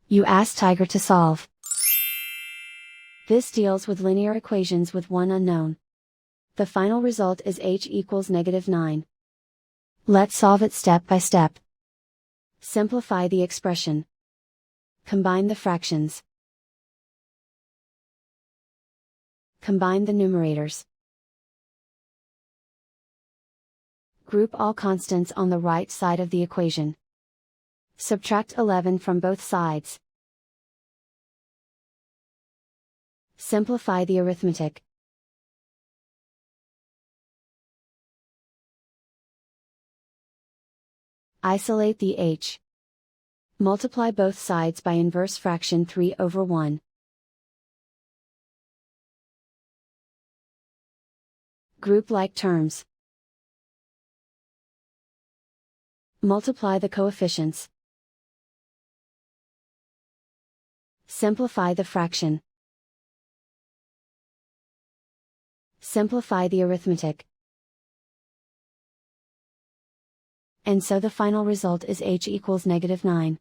You ask Tiger to solve. This deals with linear equations with one unknown. The final result is h equals -9. Let's solve it step by step. Simplify the expression. Combine the fractions. Combine the numerators. Group all constants on the right side of the equation. Subtract 11 from both sides. Simplify the arithmetic. Isolate the h. Multiply both sides by inverse fraction 3/1. Group like terms. Multiply the coefficients. Simplify the fraction. Simplify the arithmetic. And so the final result is h equals -9.